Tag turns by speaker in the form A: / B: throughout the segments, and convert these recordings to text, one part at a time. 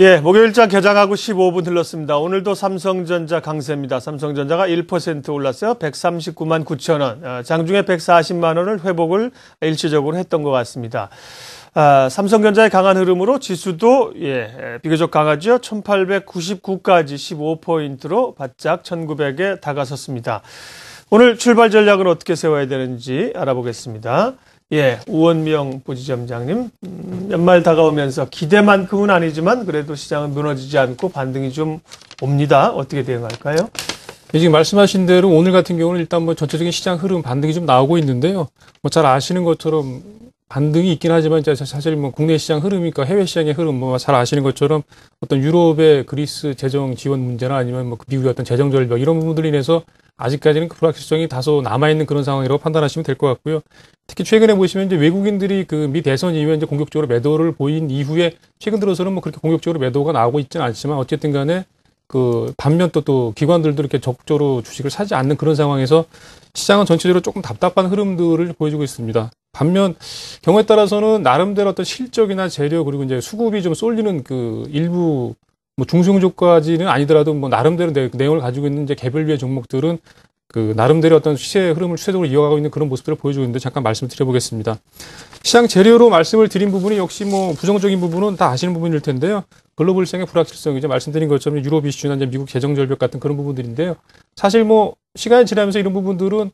A: 예, 목요일장 개장하고 15분 흘렀습니다. 오늘도 삼성전자 강세입니다. 삼성전자가 1% 올랐어요. 139만 9천 원. 장중에 140만 원을 회복을 일시적으로 했던 것 같습니다. 삼성전자의 강한 흐름으로 지수도 비교적 강하죠. 1899까지 15포인트로 바짝 1900에 다가섰습니다. 오늘 출발 전략은 어떻게 세워야 되는지 알아보겠습니다. 우원명 부지점장님, 연말 다가오면서 기대만큼은 아니지만 그래도 시장은 무너지지 않고 반등이 좀 옵니다. 어떻게 대응할까요?
B: 지금 말씀하신 대로 오늘 같은 경우는 일단 전체적인 시장 흐름 반등이 좀 나오고 있는데요. 잘 아시는 것처럼 반등이 있긴 하지만 사실 국내 시장 흐름이니까 해외 시장의 흐름 잘 아시는 것처럼 어떤 유럽의 그리스 재정 지원 문제나 아니면 미국의 어떤 재정 절벽 이런 부분들로 인해서 아직까지는 그 불확실성이 다소 남아있는 그런 상황이라고 판단하시면 될 것 같고요. 특히 최근에 보시면 이제 외국인들이 미 대선 이후에 이제 공격적으로 매도를 보인 이후에 최근 들어서는 그렇게 공격적으로 매도가 나오고 있지는 않지만 어쨌든 간에 반면 또 기관들도 이렇게 적극적으로 주식을 사지 않는 그런 상황에서 시장은 전체적으로 조금 답답한 흐름들을 보여주고 있습니다. 반면 경우에 따라서는 나름대로 어떤 실적이나 재료 그리고 이제 수급이 좀 쏠리는 일부 중소형주까지는 아니더라도 나름대로 내용을 가지고 있는 이제 개별류의 종목들은 나름대로 어떤 시세 흐름을 추세적으로 이어가고 있는 그런 모습들을 보여주고 있는데 잠깐 말씀을 드려보겠습니다. 시장 재료로 말씀을 드린 부분이 역시 부정적인 부분은 다 아시는 부분일 텐데요. 글로벌 시장의 불확실성이죠. 말씀드린 것처럼 유럽 이슈나 이제 미국 재정 절벽 같은 그런 부분들인데요. 사실 시간이 지나면서 이런 부분들은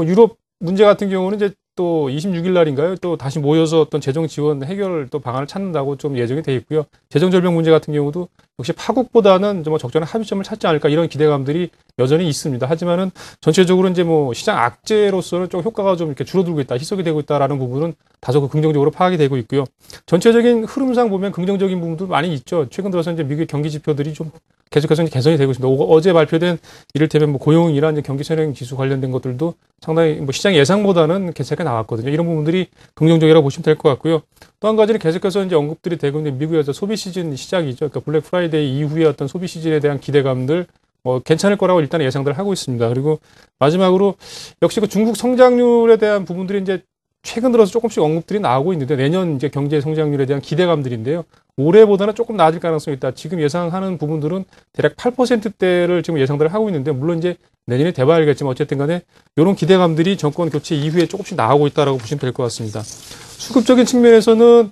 B: 유럽 문제 같은 경우는 이제 또 26일 날인가요? 또 다시 모여서 어떤 재정 지원 해결 또 방안을 찾는다고 좀 예정이 돼 있고요. 재정 절벽 문제 같은 경우도 역시 파국보다는 좀 적절한 합의점을 찾지 않을까 이런 기대감들이 여전히 있습니다. 하지만은 전체적으로 이제 시장 악재로서는 좀 효과가 좀 이렇게 줄어들고 있다, 희석이 되고 있다라는 부분은 다소 긍정적으로 파악이 되고 있고요. 전체적인 흐름상 보면 긍정적인 부분도 많이 있죠. 최근 들어서 이제 미국의 경기 지표들이 좀 계속해서 개선이 되고 있습니다. 어제 발표된 이를테면 고용이나 이제 경기 선행 지수 관련된 것들도 상당히 시장 예상보다는 개차가 나왔거든요. 이런 부분들이 긍정적이라고 보시면 될 것 같고요. 또 한 가지는 계속해서 이제 언급들이 되고 있는 미국의 소비 시즌 시작이죠. 그러니까 블랙 프라이데이 이후에 어떤 소비 시즌에 대한 기대감들 괜찮을 거라고 일단 예상들 하고 있습니다. 그리고 마지막으로 역시 중국 성장률에 대한 부분들이 이제 최근 들어서 조금씩 언급들이 나오고 있는데 내년 이제 경제 성장률에 대한 기대감들인데요. 올해보다는 조금 나아질 가능성이 있다. 지금 예상하는 부분들은 대략 8%대를 지금 예상들을 하고 있는데 물론 이제 내년에 돼봐야겠지만 어쨌든 간에 이런 기대감들이 정권 교체 이후에 조금씩 나오고 있다라고 보시면 될 것 같습니다. 수급적인 측면에서는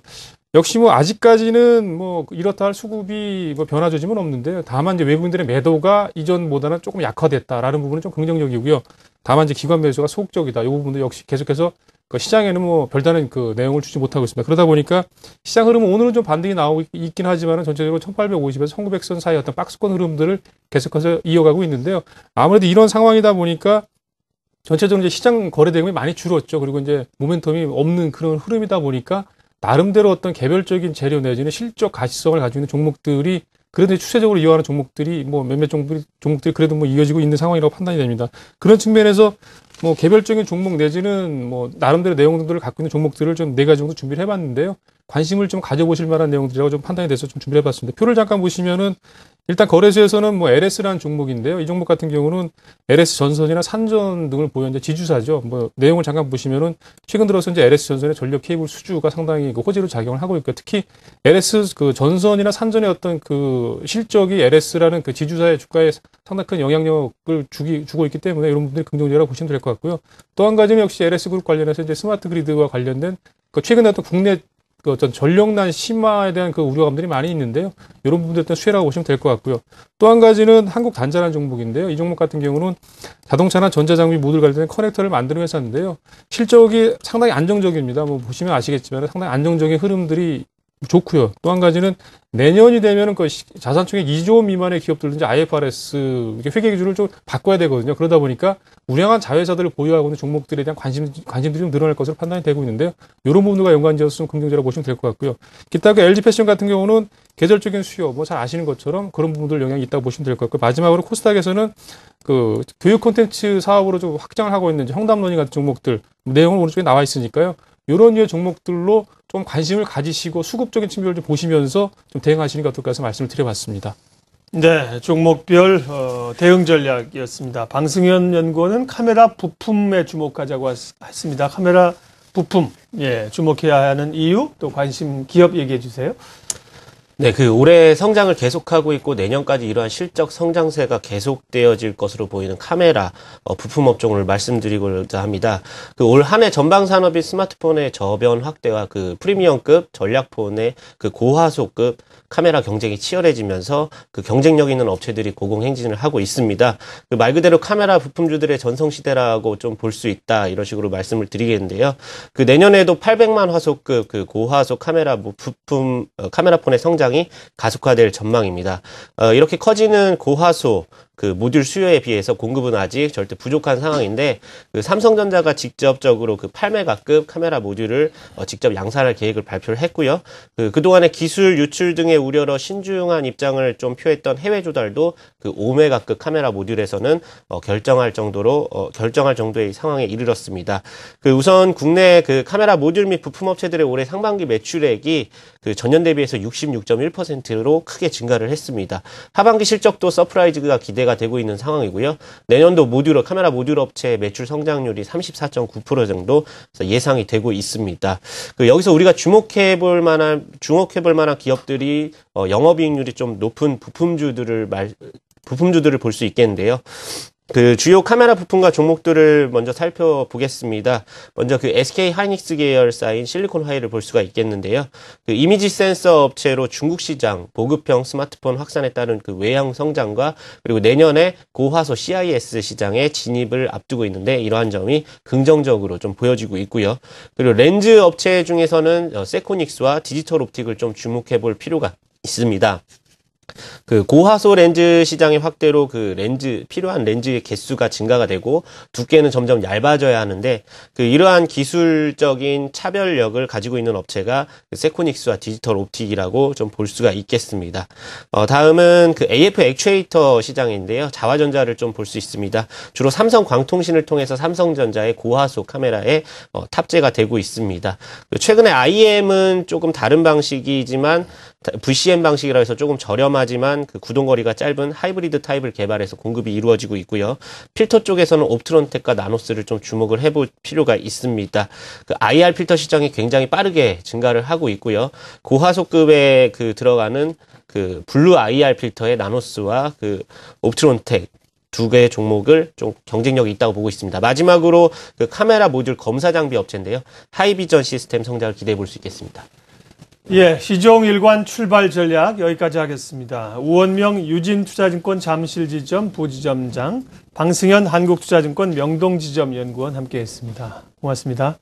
B: 역시 아직까지는 이렇다 할 수급이 변화 조짐은 없는데요. 다만 이제 외국인들의 매도가 이전보다는 조금 약화됐다라는 부분은 좀 긍정적이고요. 다만 이제 기관 매수가 소극적이다. 이 부분도 역시 계속해서 시장에는 별다른 내용을 주지 못하고 있습니다. 그러다 보니까 시장 흐름은 오늘은 좀 반등이 나오고 있긴 하지만 전체적으로 1850에서 1900선 사이 어떤 박스권 흐름들을 계속해서 이어가고 있는데요. 아무래도 이런 상황이다 보니까 전체적으로 이제 시장 거래 대금이 많이 줄었죠. 그리고 이제 모멘텀이 없는 그런 흐름이다 보니까 나름대로 어떤 개별적인 재료 내지는 실적 가시성을 가지고 있는 종목들이 그래도 추세적으로 이어가는 종목들이 몇몇 종목들이 그래도 이어지고 있는 상황이라고 판단이 됩니다. 그런 측면에서 개별적인 종목 내지는 나름대로 내용들을 갖고 있는 종목들을 좀 4가지 정도 준비를 해봤는데요. 관심을 좀 가져보실 만한 내용들이라고 좀 판단이 돼서 좀 준비를 해봤습니다. 표를 잠깐 보시면은 일단 거래소에서는 LS라는 종목인데요. 이 종목 같은 경우는 LS 전선이나 산전 등을 보유한 이제 지주사죠. 내용을 잠깐 보시면은 최근 들어서 이제 LS 전선의 전력 케이블 수주가 상당히 호재로 작용을 하고 있고 특히 LS 전선이나 산전의 어떤 실적이 LS라는 지주사의 주가에 상당히 큰 영향력을 주고 있기 때문에 이런 부분들이 긍정적이라고 보시면 될 것 같고요. 또 한 가지는 역시 LS 그룹 관련해서 이제 스마트 그리드와 관련된 최근에 어떤 국내 어떤 전력난 심화에 대한 우려감들이 많이 있는데요. 이런 부분들 어떤 수혜라고 보시면 될 것 같고요. 또 한 가지는 한국단자라는 종목인데요. 이 종목 같은 경우는 자동차나 전자장비 모듈 관련된 커넥터를 만드는 회사인데요. 실적이 상당히 안정적입니다. 보시면 아시겠지만 상당히 안정적인 흐름들이 좋고요. 또 한 가지는 내년이 되면은 자산총액 2조 미만의 기업들은 이제 IFRS 회계 기준을 좀 바꿔야 되거든요. 그러다 보니까 우량한 자회사들을 보유하고 있는 종목들에 대한 관심들이 좀 늘어날 것으로 판단이 되고 있는데요. 이런 부분과 연관지어서 좀 긍정적이라고 보시면 될 것 같고요. 기타 LG 패션 같은 경우는 계절적인 수요, 잘 아시는 것처럼 그런 부분들 영향이 있다고 보시면 될 것 같고요. 마지막으로 코스닥에서는 교육 콘텐츠 사업으로 좀 확장을 하고 있는 형담러닝 같은 종목들 내용은 오른쪽에 나와 있으니까요. 이런 류의 종목들로 좀 관심을 가지시고 수급적인 측면을 좀 보시면서 좀 대응하시는 게 어떨까 해서 말씀을 드려봤습니다.
A: 네, 종목별 대응 전략이었습니다. 방승현 연구원은 카메라 부품에 주목하자고 했습니다. 카메라 부품, 주목해야 하는 이유, 또 관심 기업 얘기해 주세요.
C: 네, 올해 성장을 계속하고 있고 내년까지 이러한 실적 성장세가 계속되어질 것으로 보이는 카메라 부품 업종을 말씀드리고자 합니다. 올 한 해 전방 산업이 스마트폰의 저변 확대와 프리미엄급 전략폰의 고화소급 카메라 경쟁이 치열해지면서 경쟁력 있는 업체들이 고공행진을 하고 있습니다. 말 그대로 카메라 부품주들의 전성시대라고 좀 볼 수 있다, 이런 식으로 말씀을 드리겠는데요. 내년에도 800만 화소급 고화소 카메라 부품 카메라폰의 성장이 가속화될 전망입니다. 이렇게 커지는 고화소 모듈 수요에 비해서 공급은 아직 절대 부족한 상황인데, 삼성전자가 직접적으로 8메가급 카메라 모듈을 직접 양산할 계획을 발표를 했고요. 그동안의 기술 유출 등의 우려로 신중한 입장을 좀 표했던 해외 조달도 5메가급 카메라 모듈에서는 결정할 정도의 상황에 이르렀습니다. 우선 국내 카메라 모듈 및 부품 업체들의 올해 상반기 매출액이 전년 대비해서 66.1%로 크게 증가를 했습니다. 하반기 실적도 서프라이즈가 기대가 되고 있는 상황이고요. 내년도 카메라 모듈 업체의 매출 성장률이 34.9% 정도 예상이 되고 있습니다. 여기서 우리가 주목해볼 만한 기업들이 영업이익률이 좀 높은 부품주들을 볼 수 있겠는데요. 주요 카메라 부품과 종목들을 먼저 살펴보겠습니다. 먼저 SK 하이닉스 계열사인 실리콘 화이를 볼 수가 있겠는데요. 이미지 센서 업체로 중국 시장 보급형 스마트폰 확산에 따른 외형 성장과, 그리고 내년에 고화소 CIS 시장에 진입을 앞두고 있는데, 이러한 점이 긍정적으로 좀 보여지고 있고요. 그리고 렌즈 업체 중에서는 세코닉스와 디지털 옵틱을 좀 주목해 볼 필요가 있습니다. 고화소 렌즈 시장의 확대로 필요한 렌즈의 개수가 증가가 되고 두께는 점점 얇아져야 하는데, 이러한 기술적인 차별력을 가지고 있는 업체가 세코닉스와 디지털 옵틱이라고 좀 볼 수가 있겠습니다. 다음은 AF 액추에이터 시장인데요. 자화전자를 좀 볼 수 있습니다. 주로 삼성 광통신을 통해서 삼성전자의 고화소 카메라에 탑재가 되고 있습니다. 최근에 IM은 조금 다른 방식이지만 VCM 방식이라 해서 조금 저렴하지만 구동거리가 짧은 하이브리드 타입을 개발해서 공급이 이루어지고 있고요. 필터 쪽에서는 옵트론텍과 나노스를 좀 주목을 해볼 필요가 있습니다. IR 필터 시장이 굉장히 빠르게 증가를 하고 있고요. 고화소급에 들어가는 블루 IR 필터의 나노스와 옵트론텍 두 개의 종목을 좀 경쟁력이 있다고 보고 있습니다. 마지막으로 카메라 모듈 검사 장비 업체인데요. 하이비전 시스템 성장을 기대해 볼 수 있겠습니다.
A: 예, 시종 일관 출발 전략 여기까지 하겠습니다. 우원명 유진투자증권 잠실지점 부지점장, 방승현 한국투자증권 명동지점 연구원 함께했습니다. 고맙습니다.